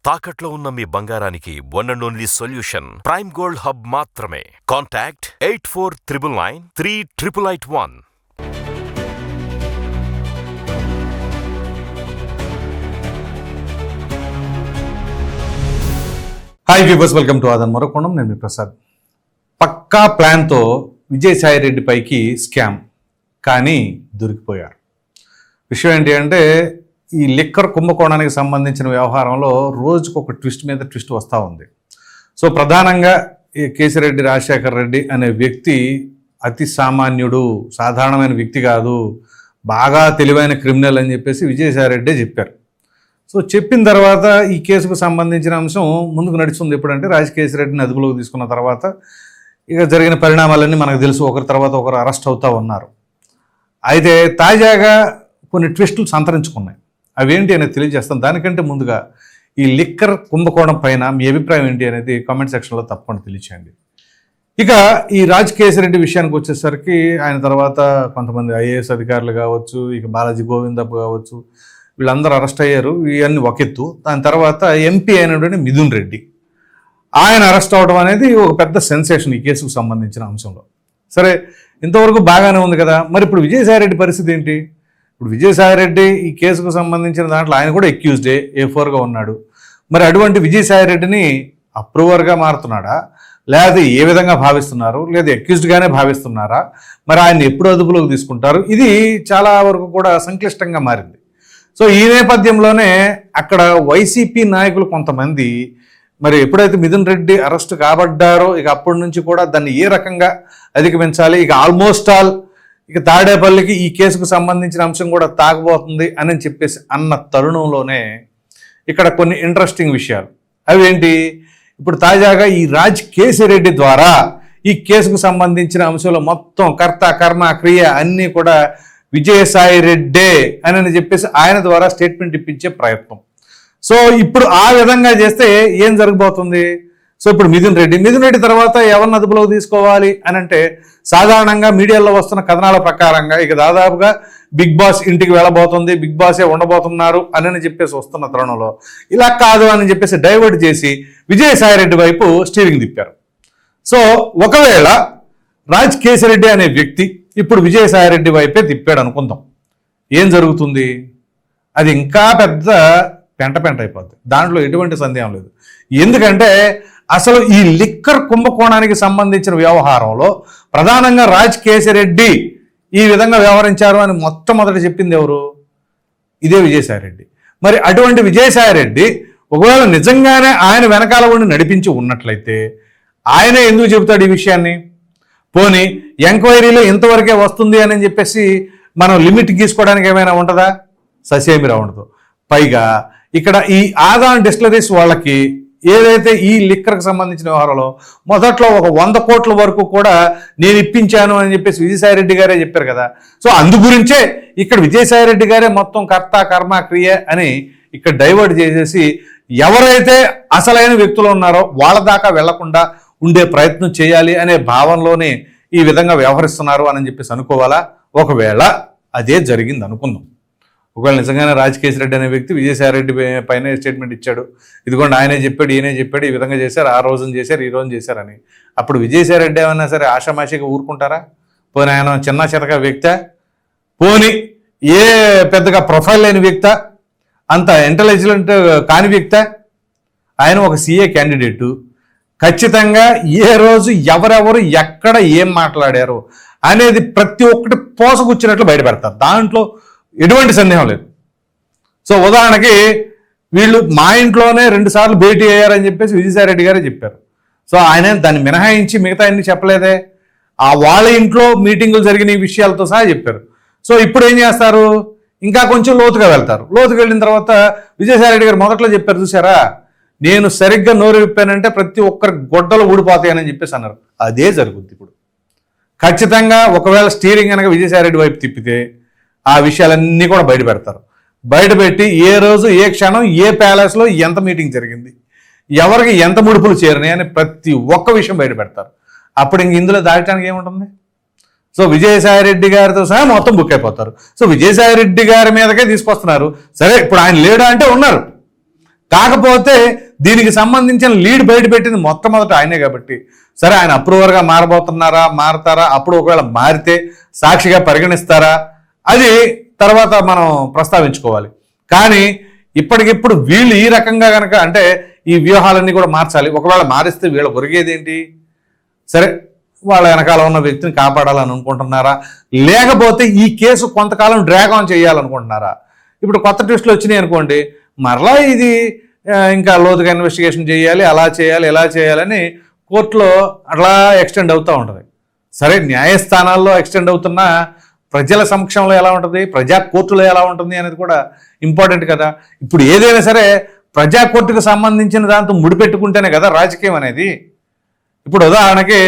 తాకట్లో ఉన్న మీ బంగారానికి one and only solution prime gold hub మాత్రమే. Contact 8499938881. Hi viewers, welcome to ఆదన్ మరొకొండం. నేను మీ ప్రసాద్. పక్కా ప్లాన్తో విజయసాయి రెడ్డి పైకి స్కామ్, కానీ దొరికిపోయారు. విషయం ఏంటి అంటే, ఈ లిక్కర్ కుంభకోణానికి సంబంధించిన వ్యవహారంలో రోజుకు ఒక ట్విస్ట్ మీద ట్విస్ట్ వస్తూ ఉంది. సో ప్రధానంగా ఈ కేసిరెడ్డి రాజశేఖర్ రెడ్డి అనే వ్యక్తి అతి సామాన్యుడు, సాధారణమైన వ్యక్తి కాదు, బాగా తెలివైన క్రిమినల్ అని చెప్పేసి విజయసాయి రెడ్డి చెప్పారు. సో చెప్పిన తర్వాత ఈ కేసుకు సంబంధించిన అంశం ముందుకు నడుస్తుంది. ఎప్పుడంటే కేసిరెడ్డిని అదుపులోకి తీసుకున్న తర్వాత ఇక జరిగిన పరిణామాలన్నీ మనకు తెలుసు. ఒకరి తర్వాత ఒకరు అరెస్ట్ అవుతూ ఉన్నారు. అయితే తాజాగా కొన్ని ట్విస్టులు సంతరించుకున్నాయి. అవేంటి అనేది తెలియజేస్తాం. దానికంటే ముందుగా ఈ లిక్కర్ కుంభకోణం పైన మీ అభిప్రాయం ఏంటి అనేది కామెంట్ సెక్షన్లో తప్పకుండా తెలియచేయండి. ఇక ఈ కేసిరెడ్డి విషయానికి వచ్చేసరికి ఆయన తర్వాత కొంతమంది ఐఏఎస్ అధికారులు కావచ్చు, ఇక బాలాజీ గోవిందప్ప కావచ్చు, వీళ్ళందరూ అరెస్ట్ అయ్యారు. ఇవన్నీ ఒక ఎత్తు. దాని తర్వాత ఎంపీ అయినటువంటి మిథున్ రెడ్డి, ఆయన అరెస్ట్ అవడం అనేది ఒక పెద్ద సెన్సేషన్ ఈ కేసుకు సంబంధించిన అంశంలో. సరే, ఇంతవరకు బాగానే ఉంది కదా. మరి ఇప్పుడు విజయసాయి రెడ్డి పరిస్థితి ఏంటి? ఇప్పుడు విజయసాయి రెడ్డి ఈ కేసుకు సంబంధించిన దాంట్లో ఆయన కూడా అక్యూజ్డే, A4గా ఉన్నాడు. మరి అటువంటి విజయసాయి రెడ్డిని అప్రూవర్గా మారుతున్నాడా, లేదా ఏ విధంగా భావిస్తున్నారు, లేదా అక్యూజ్డ్గానే భావిస్తున్నారా, మరి ఆయన ఎప్పుడు అదుపులోకి తీసుకుంటారు? ఇది చాలా వరకు కూడా సంక్లిష్టంగా మారింది. సో ఈ నేపథ్యంలోనే అక్కడ వైసీపీ నాయకులు కొంతమంది మరి ఎప్పుడైతే మిథున్ రెడ్డి అరెస్ట్ కాబడ్డారో ఇక అప్పటి నుంచి కూడా దాన్ని ఏ రకంగా అధిగమించాలి, ఇక ఆల్మోస్ట్ ఆల్ ఇక తాడేపల్లికి ఈ కేసుకు సంబంధించిన అంశం కూడా తాగబోతుంది అని చెప్పేసి అన్న తరుణంలోనే ఇక్కడ కొన్ని ఇంట్రెస్టింగ్ విషయాలు. అవేంటి? ఇప్పుడు తాజాగా ఈ కేసిరెడ్డి ద్వారా ఈ కేసుకు సంబంధించిన అంశంలో మొత్తం కర్త కర్మ క్రియ అన్నీ కూడా విజయసాయి రెడ్డే అని చెప్పేసి ఆయన ద్వారా స్టేట్మెంట్ ఇప్పించే ప్రయత్నం. సో ఇప్పుడు ఆ విధంగా చేస్తే ఏం జరగబోతుంది? సో ఇప్పుడు మిథున్ రెడ్డి తర్వాత ఎవరిని అదుపులోకి తీసుకోవాలి అని అంటే, సాధారణంగా మీడియాలో వస్తున్న కథనాల ప్రకారంగా ఇక దాదాపుగా బిగ్ బాస్ ఇంటికి వెళ్ళబోతుంది, బిగ్ బాసే ఉండబోతున్నారు అని చెప్పేసి వస్తున్న తరుణంలో ఇలా కాదు అని చెప్పేసి డైవర్ట్ చేసి విజయసాయి రెడ్డి వైపు స్టీరింగ్ తిప్పారు. సో ఒకవేళ కేసిరెడ్డి అనే వ్యక్తి ఇప్పుడు విజయసాయి రెడ్డి వైపే తిప్పాడు అనుకుందాం, ఏం జరుగుతుంది? అది ఇంకా పెద్ద పెంట అయిపోద్ది. దాంట్లో ఎటువంటి సందేహం లేదు. ఎందుకంటే అసలు ఈ లిక్కర్ కుంభకోణానికి సంబంధించిన వ్యవహారంలో ప్రధానంగా కేసిరెడ్డి ఈ విధంగా వ్యవహరించారు అని మొట్టమొదటి చెప్పింది ఎవరు? ఇదే విజయసాయి రెడ్డి. మరి అటువంటి విజయసాయి రెడ్డి ఒకవేళ నిజంగానే ఆయన వెనకాల ఉండి నడిపించి ఉన్నట్లయితే ఆయనే ఎందుకు చెబుతాడు ఈ విషయాన్ని? పోనీ ఎంక్వైరీలో ఇంతవరకే వస్తుంది అని చెప్పేసి మనం లిమిట్ గీసుకోవడానికి ఏమైనా ఉంటుందా? ససేమిరా ఉండదు. పైగా ఇక్కడ ఈ ఆదాన్ డిస్టిలరీస్ వాళ్ళకి ఏదైతే ఈ లిక్కర్కి సంబంధించిన వ్యవహారంలో మొదట్లో ఒక 100 కోట్ల వరకు కూడా నేను ఇప్పించాను అని చెప్పేసి విజయసాయి రెడ్డి గారే చెప్పారు కదా. సో అందు గురించే ఇక్కడ విజయసాయి రెడ్డి గారే మొత్తం కర్త కర్మ క్రియ అని ఇక్కడ డైవర్ట్ చేసేసి ఎవరైతే అసలైన వ్యక్తులు ఉన్నారో వాళ్ళ దాకా వెళ్లకుండా ఉండే ప్రయత్నం చేయాలి అనే భావనలోనే ఈ విధంగా వ్యవహరిస్తున్నారు అని చెప్పేసి అనుకోవాలా? ఒకవేళ అదే జరిగింది అనుకుందాం. ఒకవేళ నిజంగానే కేసిరెడ్డి అనే వ్యక్తి విజయసాయి రెడ్డి పైన స్టేట్మెంట్ ఇచ్చాడు, ఇదిగోండి ఆయనే చెప్పాడు, ఈయనే చెప్పాడు, ఈ విధంగా చేశారు, ఆ రోజున చేశారు, ఈ రోజున చేశారని, అప్పుడు విజయసాయి రెడ్డి ఏమన్నా సరే ఆషామాషిగా ఊరుకుంటారా? పోనీ ఆయన చిన్న చితక వ్యక్తా? పోనీ ఏ పెద్దగా ప్రొఫైల్ లేని వ్యక్తా? అంత ఇంటెలిజెంట్ కాని వ్యక్తా? ఆయన ఒక CA క్యాండిడేటు. ఖచ్చితంగా ఏ రోజు ఎవరెవరు ఎక్కడ ఏం మాట్లాడారు అనేది ప్రతి ఒక్కటి పోసగుచ్చినట్లు బయటపెడతారు. దాంట్లో ఎటువంటి సందేహం లేదు. సో ఉదాహరణకి వీళ్ళు మా ఇంట్లోనే 2 సార్లు భేటీ అయ్యారని చెప్పేసి విజయసాయి రెడ్డి గారే చెప్పారు. సో ఆయన దాన్ని మినహాయించి మిగతా అన్ని చెప్పలేదే. ఆ వాళ్ళ ఇంట్లో మీటింగులు జరిగిన ఈ విషయాలతో సహా చెప్పారు. సో ఇప్పుడు ఏం చేస్తారు? ఇంకా కొంచెం లోతుగా వెళ్తారు. లోతుకు వెళ్ళిన తర్వాత విజయసాయి రెడ్డి గారు మొదట్లో చెప్పారు, చూసారా, నేను సరిగ్గా నోరు విప్పానంటే ప్రతి ఒక్కరి గొడ్డలు ఊడిపోతాయని చెప్పేసి అన్నారు. అదే జరుగుద్ది ఇప్పుడు. ఖచ్చితంగా ఒకవేళ స్టీరింగ్ కనుక విజయసాయి రెడ్డి వైపు తిప్పితే ఆ విషయాలన్నీ కూడా బయటపెడతారు. బయటపెట్టి ఏ రోజు ఏ క్షణం ఏ ప్యాలెస్లో ఎంత మీటింగ్ జరిగింది, ఎవరికి ఎంత ముడుపులు చేరినాయి అని ప్రతి ఒక్క విషయం బయటపెడతారు. అప్పుడు ఇంక ఇందులో దాటడానికి ఏముంటుంది? సో విజయసాయి రెడ్డి గారితో సహా మొత్తం బుక్ అయిపోతారు. సో విజయసాయి రెడ్డి గారి మీదకే తీసుకొస్తున్నారు. సరే, ఇప్పుడు ఆయన లేడా అంటే ఉన్నారు, కాకపోతే దీనికి సంబంధించిన లీడ్ బయటపెట్టింది మొట్టమొదట ఆయనే కాబట్టి సరే ఆయన అప్రూవర్గా మారతారా అప్పుడు ఒకవేళ మారితే సాక్షిగా పరిగణిస్తారా అది తర్వాత మనం ప్రస్తావించుకోవాలి. కానీ ఇప్పటికిప్పుడు వీళ్ళు ఈ రకంగా కనుక అంటే ఈ వ్యూహాలన్నీ కూడా మార్చాలి. ఒకవేళ మారిస్తే వీళ్ళ ఒరిగేదేంటి? సరే వాళ్ళ వెనకాల ఉన్న వ్యక్తిని కాపాడాలని అనుకుంటున్నారా, లేకపోతే ఈ కేసు కొంతకాలం డ్రాగ్ ఆన్ చేయాలనుకుంటున్నారా? ఇప్పుడు కొత్త ట్విస్టులు వచ్చినాయి అనుకోండి, మరలా ఇది ఇంకా లోతుగా ఇన్వెస్టిగేషన్ చేయాలి, అలా చేయాలి, ఇలా చేయాలని కోర్టులో అట్లా ఎక్స్టెండ్ అవుతూ ఉంటుంది. సరే న్యాయస్థానాల్లో ఎక్స్టెండ్ అవుతున్నా ప్రజల సమక్షంలో ఎలా ఉంటుంది, ప్రజా కోర్టులో ఎలా ఉంటుంది అనేది కూడా ఇంపార్టెంట్ కదా. ఇప్పుడు ఏదైనా సరే ప్రజా కోర్టుకు సంబంధించిన దాంతో ముడిపెట్టుకుంటేనే కదా రాజకీయం అనేది. ఇప్పుడు ఉదాహరణకి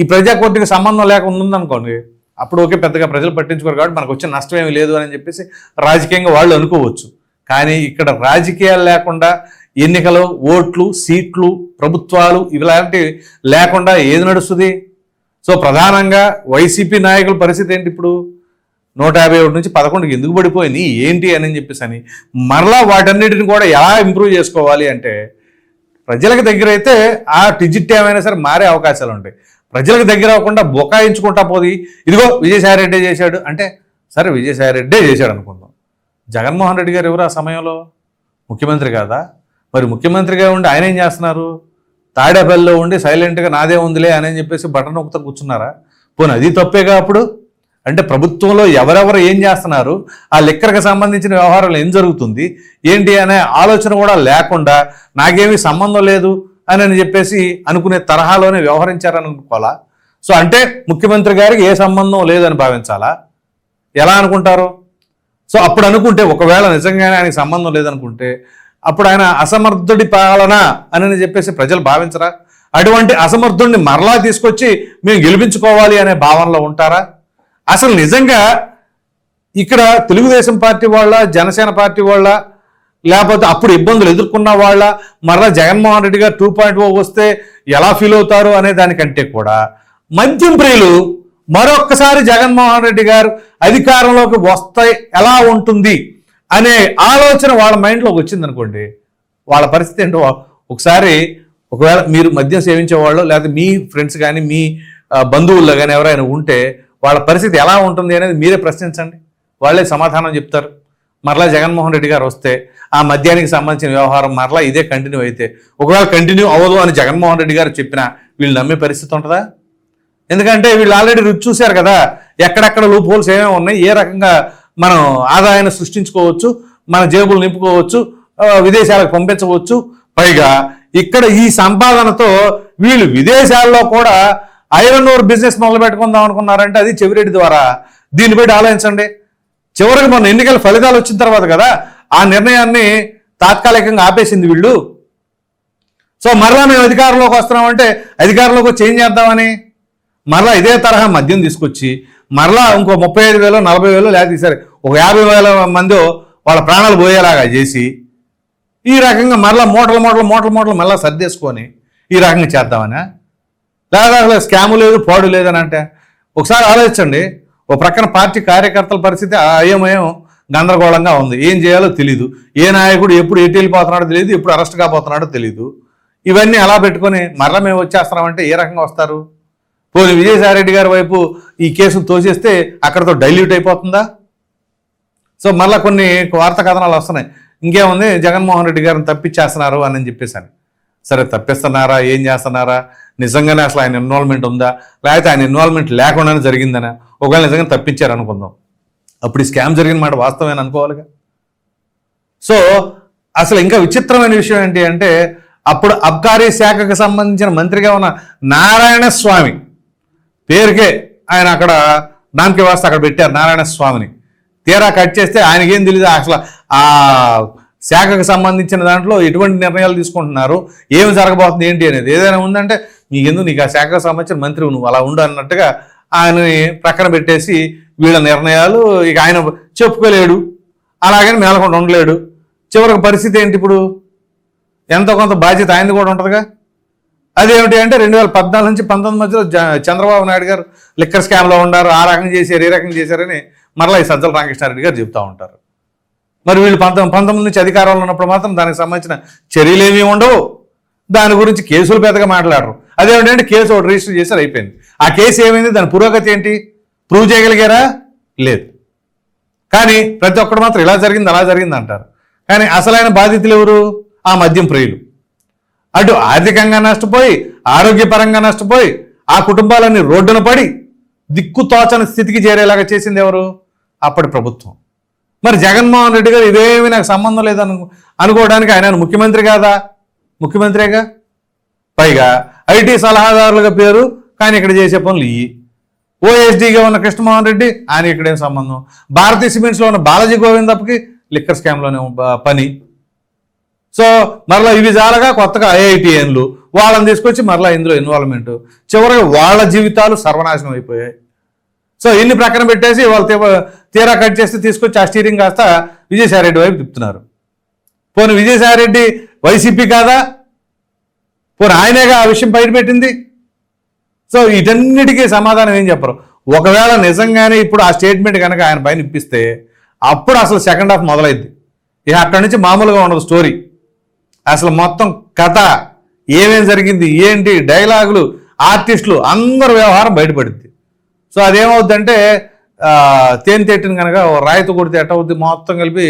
ఈ ప్రజా కోర్టుకి సంబంధం లేకుండా ఉందనుకోండి, అప్పుడు ఓకే పెద్దగా ప్రజలు పట్టించుకోరు కాబట్టి మనకు వచ్చిన నష్టం ఏమీ లేదు అని చెప్పేసి రాజకీయంగా వాళ్ళు అనుకోవచ్చు. కానీ ఇక్కడ రాజకీయాలు లేకుండా ఎన్నికలు, ఓట్లు, సీట్లు, ప్రభుత్వాలు ఇలాంటివి లేకుండా ఏది నడుస్తుంది? సో ప్రధానంగా వైసీపీ నాయకుల పరిస్థితి ఏంటి? ఇప్పుడు 151 నుంచి 11కి ఎందుకు పడిపోయింది ఏంటి అని చెప్పేసి అని మరలా వాటన్నిటిని కూడా ఎలా ఇంప్రూవ్ చేసుకోవాలి అంటే ప్రజలకు దగ్గర అయితే ఆ టిజిట్ ఏమైనా సరే మారే అవకాశాలు ఉంటాయి. ప్రజలకు దగ్గర అవ్వకుండా బొకాయించుకుంటా పోది ఇదిగో విజయసాయి రెడ్డి చేశాడు అంటే సరే విజయసాయి రెడ్డే చేశాడు అనుకుందాం. జగన్మోహన్ రెడ్డి గారు ఎవరు ఆ సమయంలో? ముఖ్యమంత్రి కాదా? మరి ముఖ్యమంత్రిగా ఉండి ఆయన ఏం చేస్తున్నారు? తాడేపల్లిలో ఉండి సైలెంట్గా నాదే ఉందిలే అని చెప్పేసి బటన్ నొక్కుతూ కూర్చున్నారా? పోనీ అది తప్పేగా అప్పుడు. అంటే ప్రభుత్వంలో ఎవరెవరు ఏం చేస్తున్నారు, ఆ లిక్కర్కి సంబంధించిన వ్యవహారాలు ఏం జరుగుతుంది ఏంటి అనే ఆలోచన కూడా లేకుండా నాకేమీ సంబంధం లేదు అని చెప్పేసి అనుకునే తరహాలోనే వ్యవహరించారని అనుకోవాలా? సో అంటే ముఖ్యమంత్రి గారికి ఏ సంబంధం లేదని భావించాలా? ఎలా అనుకుంటారు? సో అప్పుడు అనుకుంటే ఒకవేళ నిజంగానే ఆయనకి సంబంధం లేదనుకుంటే అప్పుడు ఆయన అసమర్థుడి పాలన అని చెప్పేసి ప్రజలు భావించరా? అటువంటి అసమర్థుడిని మరలా తీసుకొచ్చి మేము గెలిపించుకోవాలి అనే భావనలో ఉంటారా? అసలు నిజంగా ఇక్కడ తెలుగుదేశం పార్టీ వాళ్ళ, జనసేన పార్టీ వాళ్ళ, లేకపోతే అప్పుడు ఇబ్బందులు ఎదుర్కొన్న వాళ్ళ మరలా జగన్మోహన్ రెడ్డి గారు 2.0 వస్తే ఎలా ఫీల్ అవుతారు అనే దానికంటే కూడా మద్యం ప్రియులు మరొక్కసారి జగన్మోహన్ రెడ్డి గారు అధికారంలోకి వస్తే ఎలా ఉంటుంది అనే ఆలోచన వాళ్ళ మైండ్లోకి వచ్చిందనుకోండి, వాళ్ళ పరిస్థితి ఏంటో ఒకసారి ఒకవేళ మీరు మద్యం సేవించేవాళ్ళు లేకపోతే మీ ఫ్రెండ్స్ కానీ మీ బంధువుల్లో కానీ ఎవరైనా ఉంటే వాళ్ళ పరిస్థితి ఎలా ఉంటుంది అనేది మీరే ప్రశ్నించండి, వాళ్ళే సమాధానం చెప్తారు. మరలా జగన్మోహన్ రెడ్డి గారు వస్తే ఆ మద్యానికి సంబంధించిన వ్యవహారం మరలా ఇదే కంటిన్యూ అయితే ఒకవేళ కంటిన్యూ అవ్వదు అని జగన్మోహన్ రెడ్డి గారు చెప్పినా వీళ్ళు నమ్మే పరిస్థితి ఉంటుందా? ఎందుకంటే వీళ్ళు ఆల్రెడీ రుచి చూశారు కదా, ఎక్కడెక్కడ లూప్ హోల్స్ ఏమేమి ఉన్నాయి, ఏ రకంగా మనం ఆదాయాన్ని సృష్టించుకోవచ్చు, మన జేబులు నింపుకోవచ్చు, విదేశాలకు పంపించవచ్చు. పైగా ఇక్కడ ఈ సంపాదనతో వీళ్ళు విదేశాల్లో కూడా ఐరన్ ఓర్ బిజినెస్ మొదలు పెట్టుకుందాం అనుకున్నారంటే అది చెవిరెడ్డి ద్వారా. దీన్ని బట్టి ఆలోచించండి. చివరికి మన ఎన్నికల ఫలితాలు వచ్చిన తర్వాత కదా ఆ నిర్ణయాన్ని తాత్కాలికంగా ఆపేసింది వీళ్ళు. సో మరలా మేము అధికారంలోకి వస్తున్నామంటే అధికారంలోకి వచ్చి ఏం చేద్దామని మరలా ఇదే తరహా మద్యం తీసుకొచ్చి మరలా ఇంకో 35,000 40,000 లేకపోతే సరే ఒక 50,000 మంది వాళ్ళ ప్రాణాలు పోయేలాగా చేసి ఈ రకంగా మరలా మూటలు మరలా సర్దేసుకొని ఈ రకంగా చేద్దామని, లేదా స్కాము లేదు పాడు లేదని అంటే ఒకసారి ఆలోచించండి. ఓ ప్రక్కన పార్టీ కార్యకర్తల పరిస్థితి అయోమయం గందరగోళంగా ఉంది, ఏం చేయాలో తెలీదు, ఏ నాయకుడు ఎప్పుడు ఎటు వెళ్ళిపోతున్నాడో తెలియదు, ఎప్పుడు అరెస్ట్ కాబోతున్నాడో తెలీదు. ఇవన్నీ అలా పెట్టుకొని మరలా మేము వచ్చేస్తున్నామంటే ఏ రకంగా వస్తారు? పోనీ విజయసాయి రెడ్డి గారి వైపు ఈ కేసును తోసేస్తే అక్కడతో డైల్యూట్ అయిపోతుందా? సో మరలా కొన్ని వార్తా కథనాలు వస్తున్నాయి, ఇంకేముంది జగన్మోహన్ రెడ్డి గారిని తప్పించేస్తున్నారు అని చెప్పేసి. సరే తప్పిస్తున్నారా, ఏం చేస్తున్నారా, నిజంగానే అసలు ఆయన ఇన్వాల్వ్మెంట్ ఉందా, లేకపోతే ఆయన ఇన్వాల్వ్మెంట్ లేకుండానే జరిగిందనా? ఒకవేళ నిజంగా తప్పించారు అనుకుందాం, అప్పుడు ఈ స్కామ్ జరిగిన మాట వాస్తవమని అనుకోవాలిగా. సో అసలు ఇంకా విచిత్రమైన విషయం ఏంటి అంటే అప్పుడు అబ్కారీ శాఖకు సంబంధించిన మంత్రిగా ఉన్న నారాయణ స్వామి పేరుకే ఆయన అక్కడ నామకే వాస్త అక్కడ పెట్టారు నారాయణ స్వామిని. తీరా కట్ చేస్తే ఆయనకేం తెలియదు అసలు ఆ శాఖకు సంబంధించిన దాంట్లో ఎటువంటి నిర్ణయాలు తీసుకుంటున్నారు, ఏమి జరగబోతుంది ఏంటి అనేది. ఏదైనా ఉందంటే నీకు ఆ శాఖకు సంబంధించిన మంత్రి నువ్వు అలా ఉండు అన్నట్టుగా ఆయనని ప్రక్కన పెట్టేసి వీళ్ళ నిర్ణయాలు ఇక ఆయన చెప్పుకోలేడు, అలాగని మేలకుండా ఉండలేడు. చివరికి పరిస్థితి ఏంటి? ఇప్పుడు ఎంతో కొంత బాధ్యత ఆయనది కూడా ఉంటుందిగా. అదేమిటి అంటే 2014 నుంచి 19 మధ్యలో చంద్రబాబు నాయుడు గారు లిక్కర్ స్కామ్లో ఉన్నారు, ఆ రకంగా చేశారు, ఈ రకంగా చేశారని మరలా ఈ సజ్జల రామకృష్ణారెడ్డి గారు చెప్తూ ఉంటారు. మరి వీళ్ళు 19 నుంచి అధికారంలో ఉన్నప్పుడు మాత్రం దానికి సంబంధించిన చర్యలు ఏమీ ఉండవు, దాని గురించి కేసులు పెద్దగా మాట్లాడరు. అదేమిటంటే కేసు ఒకటి రిజిస్టర్ చేశారు, అయిపోయింది. ఆ కేసు ఏమైంది, దాని పురోగతి ఏంటి, ప్రూవ్ చేయగలిగారా? లేదు. కానీ ప్రతి ఒక్కరు మాత్రం ఇలా జరిగింది అలా జరిగింది అంటారు. కానీ అసలైన బాధితులు ఎవరు? ఆ మద్యం ప్రియులు. అటు ఆర్థికంగా నష్టపోయి, ఆరోగ్యపరంగా నష్టపోయి, ఆ కుటుంబాలన్నీ రోడ్డున పడి దిక్కుతోచని స్థితికి చేరేలాగా చేసింది ఎవరు? అప్పటి ప్రభుత్వం. మరి జగన్మోహన్ రెడ్డి గారు ఇదేమీ నాకు సంబంధం లేదని అనుకోవడానికి ఆయన ముఖ్యమంత్రి కాదా? ముఖ్యమంత్రిగా. పైగా ఐటీ సలహాదారులుగా పేరు, కానీ ఇక్కడ చేసే పనులు ఇవి. ఓఎస్డీగా ఉన్న కృష్ణమోహన్ రెడ్డి, ఆయన ఇక్కడేం సంబంధం? భారతీయ సిమెంట్స్లో ఉన్న బాలాజీ గోవిందప్పకి లిక్కర్ స్కామ్లోనే పని. సో మరలా ఇవి జాలగా కొత్తగా ఐఐటిఎన్లు వాళ్ళని తీసుకొచ్చి మరలా ఇందులో ఇన్వాల్వ్మెంట్, చివరిగా వాళ్ళ జీవితాలు సర్వనాశనం అయిపోయాయి. సో ఇన్ని ప్రక్కన పెట్టేసి వాళ్ళు తీరా కట్ చేస్తే తీసుకొచ్చి ఆ స్టీరింగ్ కాస్త విజయసాయిరెడ్డి వైపు తిప్పుతున్నారు. పోనీ విజయసాయిరెడ్డి వైసీపీ కాదా? పోనీ ఆయనేగా ఆ విషయం బయటపెట్టింది. సో వీటన్నిటికీ సమాధానం ఏం చెప్పరు. ఒకవేళ నిజంగానే ఇప్పుడు ఆ స్టేట్మెంట్ కనుక ఆయన పైన ఇప్పిస్తే అప్పుడు అసలు సెకండ్ హాఫ్ మొదలైద్ది. ఇక అక్కడి నుంచి మామూలుగా ఉండదు స్టోరీ. అసలు మొత్తం కథ ఏమేం జరిగింది ఏంటి, డైలాగులు, ఆర్టిస్టులు అందరు వ్యవహారం బయటపడుద్ది. సో అదేమవుద్దంటే తేనె తెట్టిన కనుక రాయితో కొడితే ఎట్ట అవుద్ది, మొత్తం కలిపి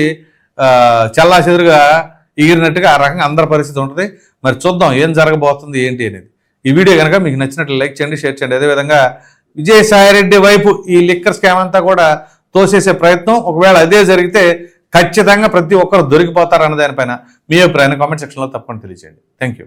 చల్లా చెదురుగా ఎగిరినట్టుగా ఆ రకంగా అందరి పరిస్థితి ఉంటుంది. మరి చూద్దాం ఏం జరగబోతుంది ఏంటి అనేది. ఈ వీడియో కనుక మీకు నచ్చినట్లు లైక్ చేయండి, షేర్ చేయండి. అదేవిధంగా విజయసాయిరెడ్డి వైపు ఈ లిక్కర్ స్కామ్ అంతా కూడా తోసేసే ప్రయత్నం, ఒకవేళ అదే జరిగితే ఖచ్చితంగా ప్రతి ఒక్కరు దొరికిపోతారన్న దానిపైన మీ అభిప్రాయాన్ని కామెంట్ సెక్షన్లో తప్పకుండా తెలియజేయండి. Thank you.